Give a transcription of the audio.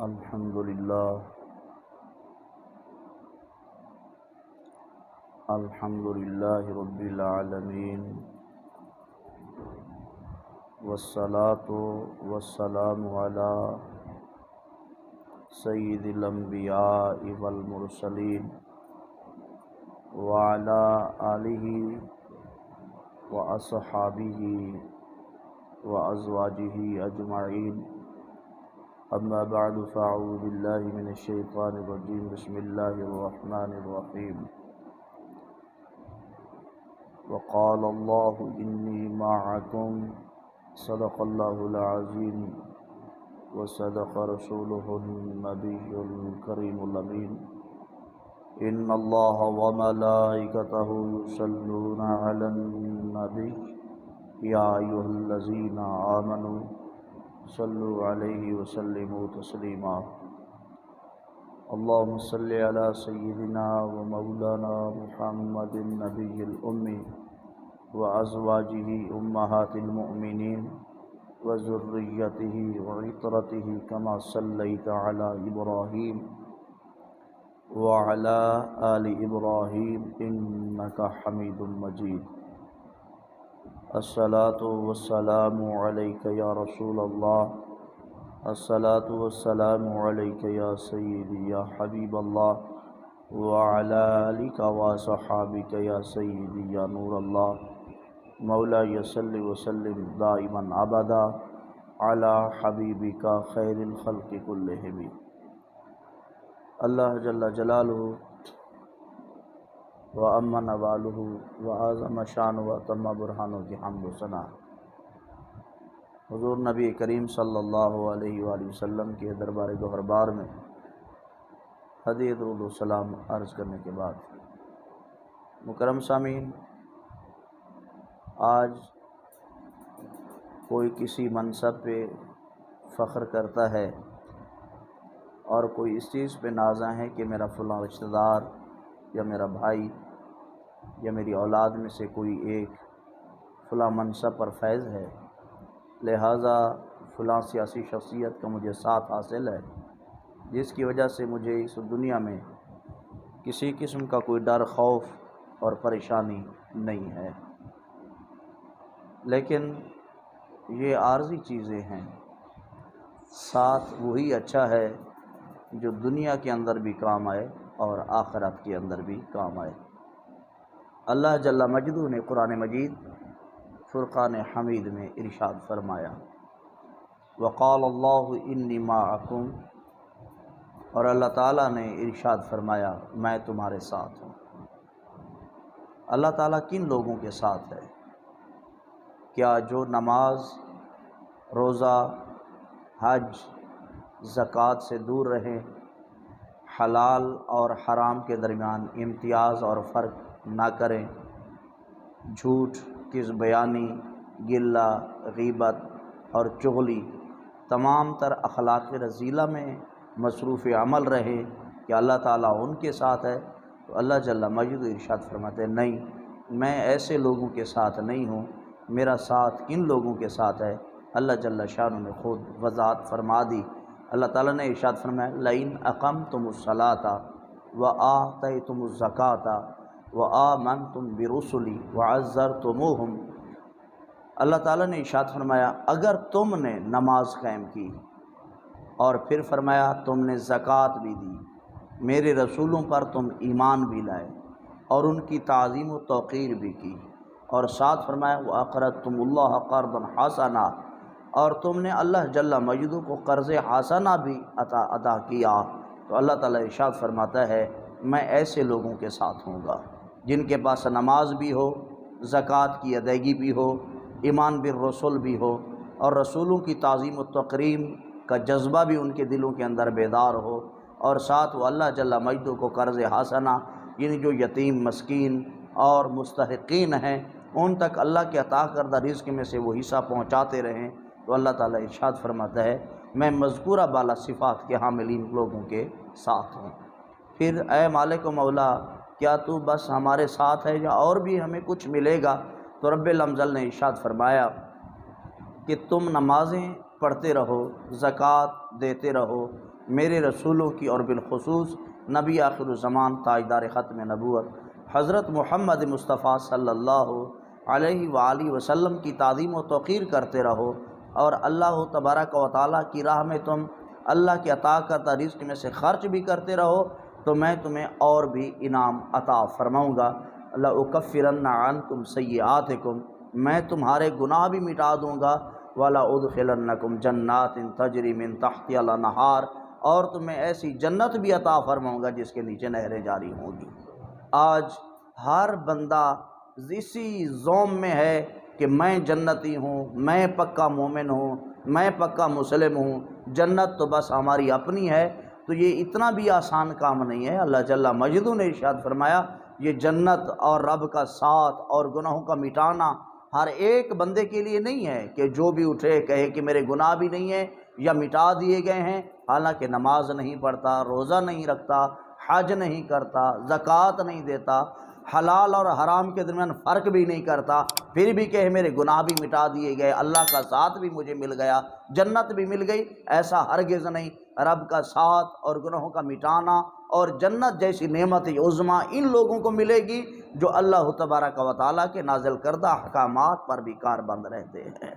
الحمد للہ رب العالمین والصلاة والسلام علی سید الانبیاء والمرسلین وعلی آلہ واصحابہ وازواجہ اجمعین، اما بعد فاعوذ باللہ من الشیطان الرجیم، بسم اللہ الرحمن الرحیم۔ وقال اللہ انی معکم، صدق اللہ العظیم وصدق رسولہ النبی الکریم الامین۔ ان اللہ وملائکتہ یصلون علی النبی یا ایھا الذین آمنوا صلوا علیہ وسلموا تسلیما۔ اللہم صل علی سیدنا و مولانا محمد النبی الامی وازواجہ امہات المؤمنین وذریتہ وعطرتہ کما صلیت علی ابراہیم وعلی آل ابراہیم انک حمید مجید۔ الصلاۃ والسلام علیک یا رسول اللہ، الصلاۃ والسلام علیک یا سیدی یا حبیب اللہ، وعلی آلک وصحابک یا سیدی یا نور اللہ۔ مولاي صل وسلم دائما ابدا علی حبیبک خیر الخلق کلہم۔ اللہ جل جلالہ وعم نوالہ وعظم شانہ وتم برہانہ کی حمد و ثنا حضور نبی کریم صلی اللہ علیہ وآلہ وسلم کے دربار گوہربار میں ہدیہ درود و سلام عرض کرنے کے بعد، مکرم سامعین، آج کوئی کسی منصب پہ فخر کرتا ہے اور کوئی اس چیز پہ نازاں ہے کہ میرا فلاں رشتہ دار یا میرا بھائی یا میری اولاد میں سے کوئی ایک فلاں منصب پر فیض ہے، لہٰذا فلاں سیاسی شخصیت کا مجھے ساتھ حاصل ہے، جس کی وجہ سے مجھے اس دنیا میں کسی قسم کا کوئی ڈر، خوف اور پریشانی نہیں ہے۔ لیکن یہ عارضی چیزیں ہیں، ساتھ وہی اچھا ہے جو دنیا کے اندر بھی کام آئے اور آخرت کے اندر بھی کام آئے۔ اللہ جل مجدہ نے قرآن مجید فرقان حمید میں ارشاد فرمایا، وقال اللہ انی معکم، اور اللہ تعالیٰ نے ارشاد فرمایا میں تمہارے ساتھ ہوں۔ اللہ تعالیٰ کن لوگوں کے ساتھ ہے؟ کیا جو نماز، روزہ، حج، زکوٰۃ سے دور رہیں، حلال اور حرام کے درمیان امتیاز اور فرق نہ کریں، جھوٹ، کذب بیانی، غلہ، غیبت اور چغلی، تمام تر اخلاق رذیلہ میں مصروف عمل رہے، کہ اللہ تعالیٰ ان کے ساتھ ہے؟ تو اللہ جل مجدہ ارشاد فرماتے ہیں نہیں، میں ایسے لوگوں کے ساتھ نہیں ہوں۔ میرا ساتھ کن لوگوں کے ساتھ ہے؟ اللہ جل شانہ نے خود وضاحت فرما دی۔ اللہ تعالیٰ نے ارشاد فرمایا لئن اقمتم الصلاۃ وآتیتم الزکاۃ وآمنتم برسلی وعزرتموہم، اللہ تعالیٰ نے ارشاد فرمایا اگر تم نے نماز قائم کی اور پھر فرمایا تم نے زکوٰۃ بھی دی، میرے رسولوں پر تم ایمان بھی لائے اور ان کی تعظیم و توقیر بھی کی، اور ساتھ فرمایا وَأَقْرَضْتُمُ اللَّهَ قَرْضًا حَسَنًا، اور تم نے اللہ جل مجدہ کو قرض حسنہ بھی عطا کیا، تو اللہ تعالیٰ ارشاد فرماتا ہے میں ایسے لوگوں کے ساتھ ہوں گا جن کے پاس نماز بھی ہو، زکوٰۃ کی ادائیگی بھی ہو، ایمان بالرسول بھی ہو، اور رسولوں کی تعظیم و تکریم کا جذبہ بھی ان کے دلوں کے اندر بیدار ہو، اور ساتھ وہ اللہ جل مجدہ کو قرض حسنہ، یعنی جو یتیم، مسکین اور مستحقین ہیں ان تک اللہ کے عطا کردہ رزق میں سے وہ حصہ پہنچاتے رہیں، تو اللہ تعالیٰ ارشاد فرماتا ہے میں مذکورہ بالا صفات کے حاملین لوگوں کے ساتھ ہوں۔ پھر اے مالک و مولا، کیا تو بس ہمارے ساتھ ہے یا اور بھی ہمیں کچھ ملے گا؟ تو رب العزت نے ارشاد فرمایا کہ تم نمازیں پڑھتے رہو، زکوٰۃ دیتے رہو میرے رسولوں کی اور بالخصوص نبی آخر الزمان تاجدار ختم نبوت حضرت محمد مصطفیٰ صلی اللہ علیہ وآلہ وسلم کی تعظیم و توقیر کرتے رہو، اور اللہ تبارک و تعالیٰ کی راہ میں تم اللہ کے عطا کردہ رزق میں سے خرچ بھی کرتے رہو تو میں تمہیں اور بھی انعام عطا فرماؤں گا۔ لَأُكَفِّرَنَّ عَنْكُمْ سَيِّئَاتِكُمْ، میں تمہارے گناہ بھی مٹا دوں گا، وَلَأُدْخِلَنَّكُمْ جَنَّاتٍ تَجْرِي مِن تَحْتِهَا الْأَنْهَارُ، اور تمہیں ایسی جنت بھی عطا فرماؤں گا جس کے نیچے نہریں جاری ہوں گی۔ آج ہر بندہ اسی زوم میں ہے کہ میں جنتی ہوں، میں پکا مومن ہوں، میں پکا مسلم ہوں، جنت تو بس ہماری اپنی ہے۔ تو یہ اتنا بھی آسان کام نہیں ہے۔ اللہ جل مجدہ نے ارشاد فرمایا یہ جنت اور رب کا ساتھ اور گناہوں کا مٹانا ہر ایک بندے کے لیے نہیں ہے کہ جو بھی اٹھے کہے کہ میرے گناہ بھی نہیں ہیں یا مٹا دیے گئے ہیں، حالانکہ نماز نہیں پڑھتا، روزہ نہیں رکھتا، حج نہیں کرتا، زکوٰۃ نہیں دیتا، حلال اور حرام کے درمیان فرق بھی نہیں کرتا، پھر بھی کہ میرے گناہ بھی مٹا دیے گئے، اللہ کا ساتھ بھی مجھے مل گیا، جنت بھی مل گئی، ایسا ہرگز نہیں۔ رب کا ساتھ اور گناہوں کا مٹانا اور جنت جیسی نعمت عظمیٰ ان لوگوں کو ملے گی جو اللہ تبارک و تعالیٰ کے نازل کردہ احکامات پر بھی کاربند رہتے ہیں۔